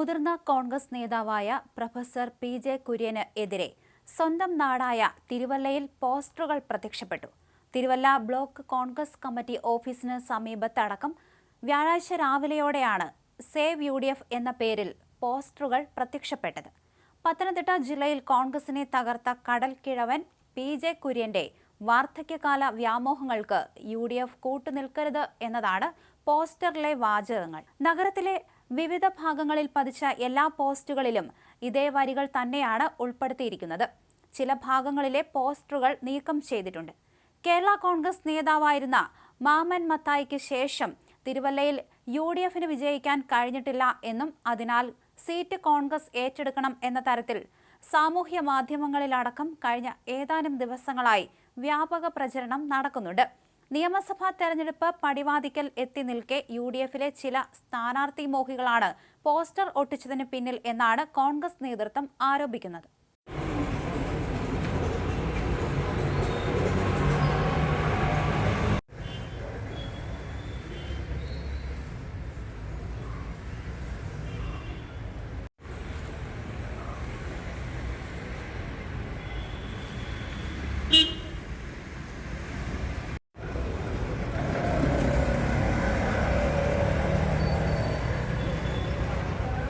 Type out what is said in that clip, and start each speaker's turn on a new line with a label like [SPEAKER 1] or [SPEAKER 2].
[SPEAKER 1] മുതിർന്ന കോൺഗ്രസ് നേതാവായ professor PJ Kurian എതിരെ സ്വന്തം നാടായ തിരുവല്ലയിൽ പോസ്റ്ററുകൾ പ്രത്യക്ഷപ്പെട്ടു. തിരുവല്ല ബ്ലോക്ക് കോൺഗ്രസ് കമ്മിറ്റി ഓഫീസിന് സമീപത്തടക്കം വ്യാഴാഴ്ച രാവിലെയോടെയാണ് സേവ് UDF എന്ന പേരിൽ പോസ്റ്ററുകൾ പ്രത്യക്ഷപ്പെട്ടത്. പത്തനംതിട്ട ജില്ലയിൽ കോൺഗ്രസിനെ തകർത്ത കടൽക്കിഴവൻ PJ കുര്യന്റെ വാർദ്ധക്യകാല വ്യാമോഹങ്ങൾക്ക് UDF കൂട്ടുനിൽക്കരുത് എന്നതാണ് പോസ്റ്ററിലെ വാചകങ്ങൾ. നഗരത്തിലെ വിവിധ ഭാഗങ്ങളിൽ പതിച്ച എല്ലാ പോസ്റ്റുകളിലും ഇതേ വരികൾ തന്നെയാണ് ഉൾപ്പെടുത്തിയിരിക്കുന്നത്. ചില ഭാഗങ്ങളിലെ പോസ്റ്ററുകൾ നീക്കം ചെയ്തിട്ടുണ്ട്. കേരള കോൺഗ്രസ് നേതാവായിരുന്ന മാമ്മൻ മത്തായിക്ക് ശേഷം തിരുവല്ലയിൽ UDFന് വിജയിക്കാൻ കഴിഞ്ഞിട്ടില്ല എന്നും അതിനാൽ സീറ്റ് കോൺഗ്രസ് ഏറ്റെടുക്കണം എന്ന തരത്തിൽ സാമൂഹ്യ മാധ്യമങ്ങളിലടക്കം കഴിഞ്ഞ ഏതാനും ദിവസങ്ങളായി വ്യാപക പ്രചരണം നടക്കുന്നുണ്ട്. നിയമസഭാ തെരഞ്ഞെടുപ്പ് പടിവാതിക്കൽ എത്തി നിൽക്കെ UDFിലെ ചില സ്ഥാനാർത്ഥി മോഹികളാണ് പോസ്റ്റർ ഒട്ടിച്ചതിന് പിന്നിൽ എന്നാണ് കോൺഗ്രസ് നേതൃത്വം ആരോപിക്കുന്നത്.